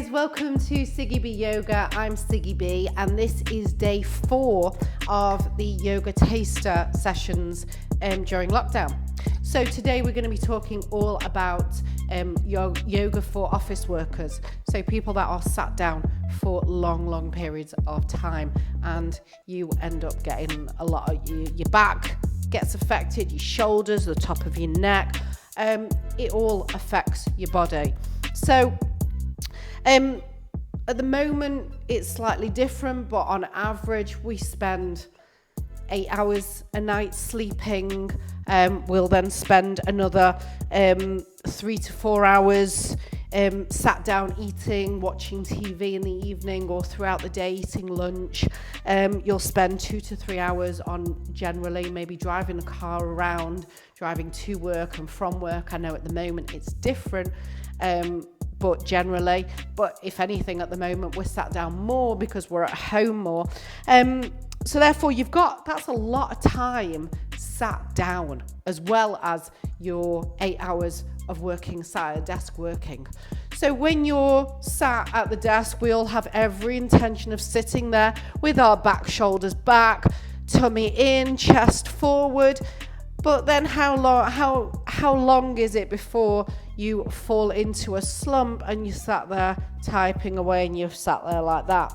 guys, welcome to Siggy B Yoga. I'm Siggy B and this is day 4 of the yoga taster sessions during lockdown. So today we're going to be talking all about yoga for office workers, so people that are sat down for long periods of time, and you end up getting a lot of your back gets affected, your shoulders, the top of your neck, it all affects your body. So at the moment it's slightly different, but on average we spend 8 hours a night sleeping. We'll then spend another 3 to 4 hours sat down eating, watching TV in the evening or throughout the day eating lunch. You'll spend 2 to 3 hours on generally maybe driving the car around, driving to work and from work. I know at the moment it's different, but generally, if anything at the moment we're sat down more because we're at home more. So therefore that's a lot of time sat down, as well as your 8 hours of working sat at a desk working. So when you're sat at the desk, we all have every intention of sitting there with our back, shoulders back, tummy in, chest forward. But then how long is it before you fall into a slump and you sat there typing away and you've sat there like that?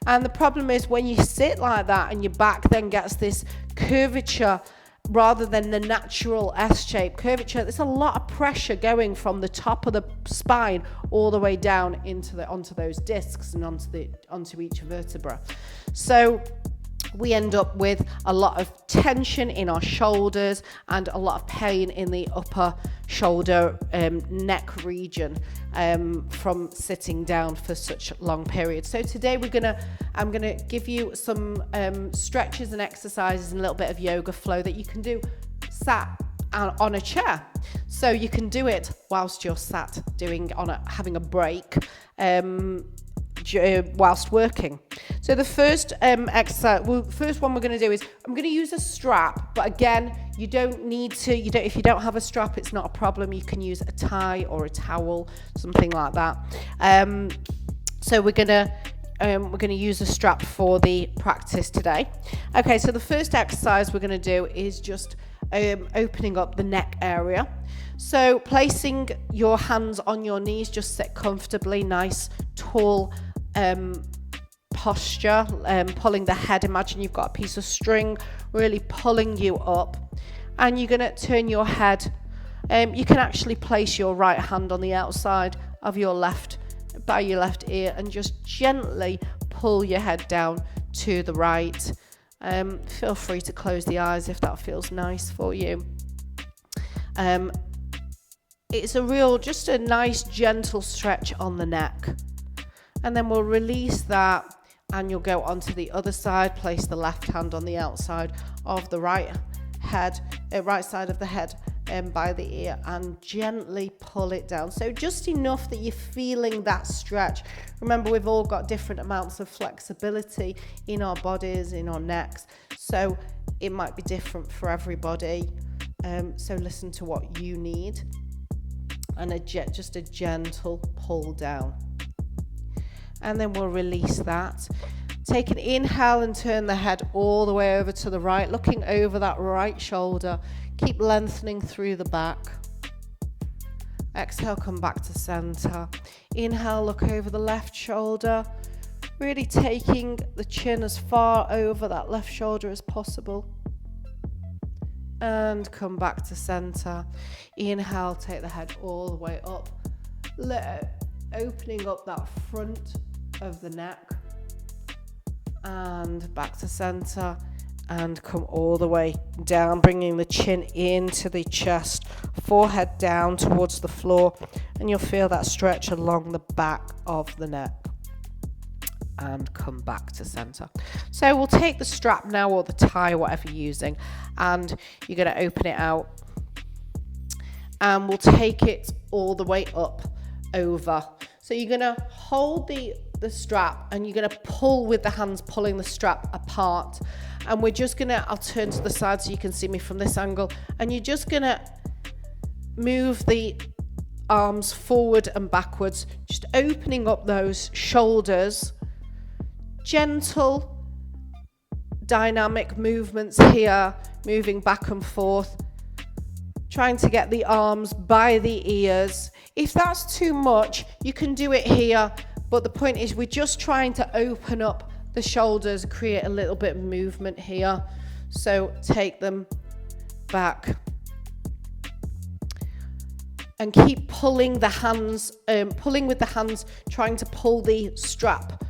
And the problem is when you sit like that and your back then gets this curvature rather than the natural S-shaped curvature, there's a lot of pressure going from the top of the spine all the way down onto those discs and onto each vertebra. So we end up with a lot of tension in our shoulders and a lot of pain in the upper shoulder neck region from sitting down for such long periods. So today I'm gonna give you some stretches and exercises and a little bit of yoga flow that you can do sat on a chair. So you can do it whilst you're sat having a break whilst working. So the first first one we're going to do is I'm going to use a strap, but again, you don't need to. If you don't have a strap, it's not a problem. You can use a tie or a towel, something like that. So we're going to use a strap for the practice today. Okay, so the first exercise we're going to do is just opening up the neck area. So placing your hands on your knees, just sit comfortably, nice tall posture, pulling the head. Imagine you've got a piece of string really pulling you up, and you're going to turn your head. You can actually place your right hand on the outside of your left ear and just gently pull your head down to the right. Feel free to close the eyes if that feels nice for you. It's just a nice gentle stretch on the neck, and then we'll release that and you'll go onto the other side. Place the left hand on the outside of the right side of the head by the ear and gently pull it down. So just enough that you're feeling that stretch. Remember, we've all got different amounts of flexibility in our bodies, in our necks, so it might be different for everybody. So listen to what you need, and just a gentle pull down. And then we'll release that. Take an inhale and turn the head all the way over to the right, looking over that right shoulder. Keep lengthening through the back. Exhale, come back to center. Inhale, look over the left shoulder, really taking the chin as far over that left shoulder as possible. And come back to center. Inhale, take the head all the way up, opening up that front of the neck, and back to center, and come all the way down, bringing the chin into the chest, forehead down towards the floor, and you'll feel that stretch along the back of the neck, and come back to center. So we'll take the strap now, or the tie, whatever you're using, and you're going to open it out, and we'll take it all the way up over. So you're going to hold the strap, and you're going to pull with the hands, pulling the strap apart. And we're just going to, I'll turn to the side so you can see me from this angle, and you're just going to move the arms forward and backwards, just opening up those shoulders. Gentle, dynamic movements here, moving back and forth, trying to get the arms by the ears. If that's too much, you can do it here, but the point is we're just trying to open up the shoulders, create a little bit of movement here. So take them back and keep pulling the hands, pulling with the hands, trying to pull the strap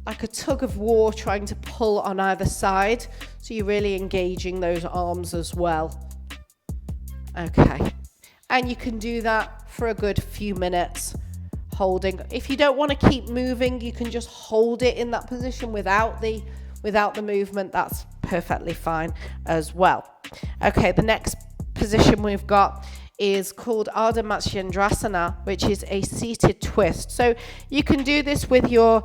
like a tug of war, trying to pull on either side. So you're really engaging those arms as well. Okay, and you can do that for a good few minutes, holding. If you don't want to keep moving, you can just hold it in that position without the movement. That's perfectly fine as well. Okay, the next position we've got is called Ardha Matsyendrasana, which is a seated twist. So you can do this with your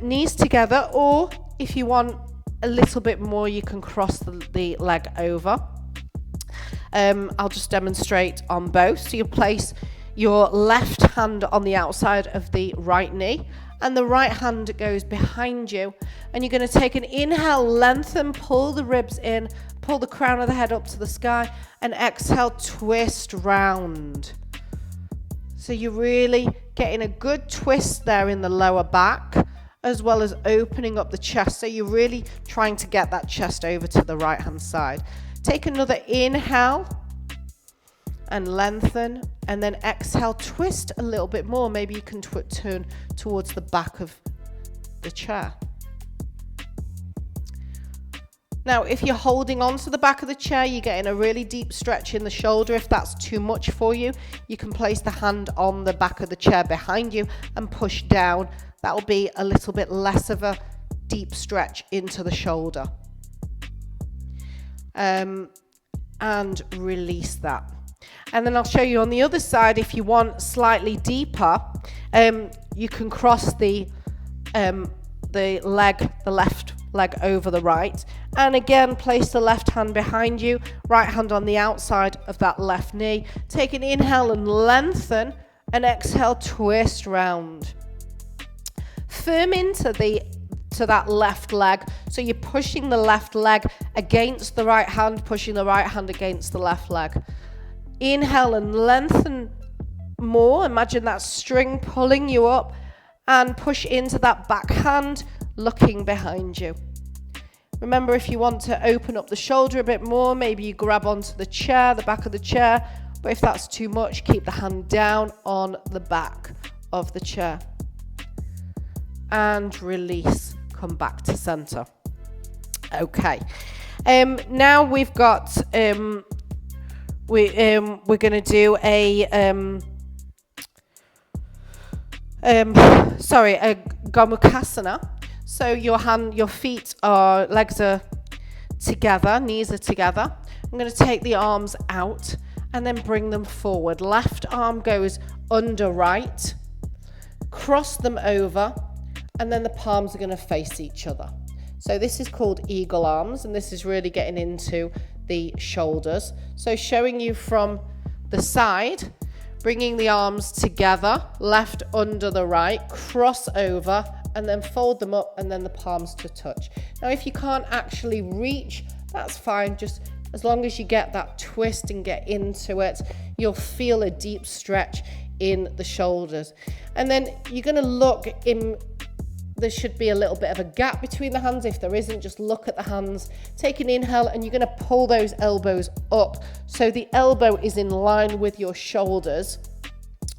knees together, or if you want a little bit more, you can cross the leg over. I'll just demonstrate on both. So you place your left hand on the outside of the right knee, and the right hand goes behind you, and you're going to take an inhale, lengthen, pull the ribs in, pull the crown of the head up to the sky, and exhale, twist round. So you're really getting a good twist there in the lower back, as well as opening up the chest. So you're really trying to get that chest over to the right hand side. Take another inhale and lengthen, and then exhale, twist a little bit more. Maybe you can turn towards the back of the chair. Now, if you're holding on to the back of the chair, you're getting a really deep stretch in the shoulder. If that's too much for you, you can place the hand on the back of the chair behind you and push down. That will be a little bit less of a deep stretch into the shoulder. And release that. And then I'll show you on the other side, if you want slightly deeper, you can cross the left leg over the right, and again place the left hand behind you, right hand on the outside of that left knee. Take an inhale and lengthen, and exhale, twist round. Firm into that left leg, so you're pushing the left leg against the right hand, pushing the right hand against the left leg. Inhale and lengthen more. Imagine that string pulling you up, and push into that back hand, looking behind you. Remember, if you want to open up the shoulder a bit more, maybe you grab onto the chair, the back of the chair, but if that's too much, keep the hand down on the back of the chair. And release, come back to center. Okay, now we've got, we're going to do a Gomukhasana. So your legs are together, knees are together. I'm going to take the arms out and then bring them forward. Left arm goes under right, cross them over, and then the palms are going to face each other. So this is called eagle arms, and this is really getting into the shoulders. So showing you from the side, bringing the arms together, left under the right, cross over, and then fold them up, and then the palms to touch. Now, if you can't actually reach, that's fine. Just as long as you get that twist and get into it, you'll feel a deep stretch in the shoulders. And then you're going to look in, there should be a little bit of a gap between the hands. If there isn't, just look at the hands. Take an inhale, and you're going to pull those elbows up. So the elbow is in line with your shoulders,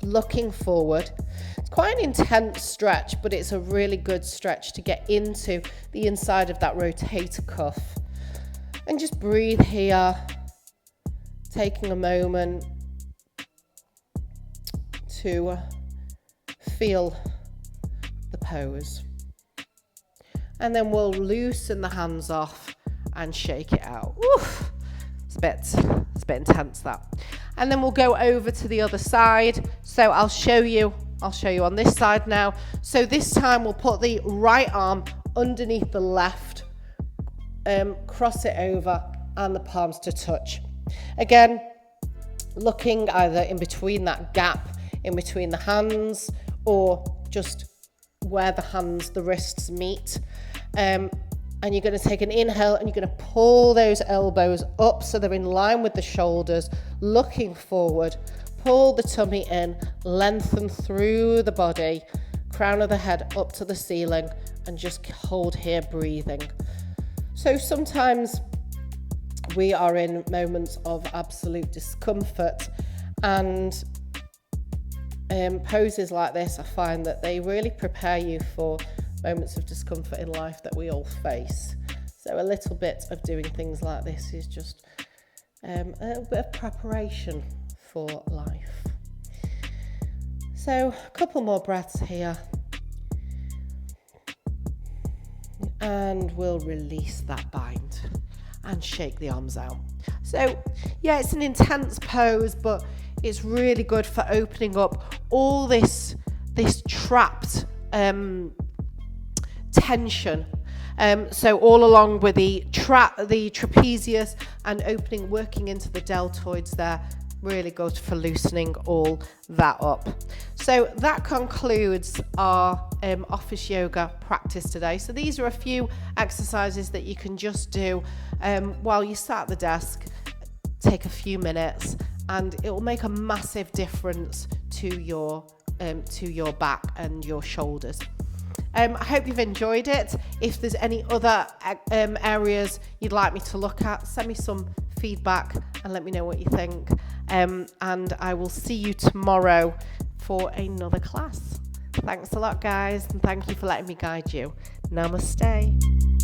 looking forward. It's quite an intense stretch, but it's a really good stretch to get into the inside of that rotator cuff. And just breathe here, taking a moment to feel the pose. And then we'll loosen the hands off and shake it out. Oof. It's a bit intense, that. And then we'll go over to the other side. So I'll show you on this side now. So this time we'll put the right arm underneath the left, cross it over, and the palms to touch. Again, looking either in between that gap in between the hands or just where the wrists meet. And you're going to take an inhale and you're going to pull those elbows up so they're in line with the shoulders, looking forward. Pull the tummy in, lengthen through the body, crown of the head up to the ceiling, and just hold here breathing. So sometimes we are in moments of absolute discomfort, and poses like this, I find that they really prepare you for moments of discomfort in life that we all face. So a little bit of doing things like this is just a little bit of preparation for life. So a couple more breaths here, and we'll release that bind and shake the arms out. So yeah, it's an intense pose, but it's really good for opening up all this trapped tension. So all along with the trapezius and opening, working into the deltoids there, really good for loosening all that up. So that concludes our office yoga practice today. So these are a few exercises that you can just do while you sat at the desk. Take a few minutes, and it will make a massive difference to your back and your shoulders. I hope you've enjoyed it. If there's any other areas you'd like me to look at, send me some feedback and let me know what you think. And I will see you tomorrow for another class. Thanks a lot, guys, and thank you for letting me guide you. Namaste.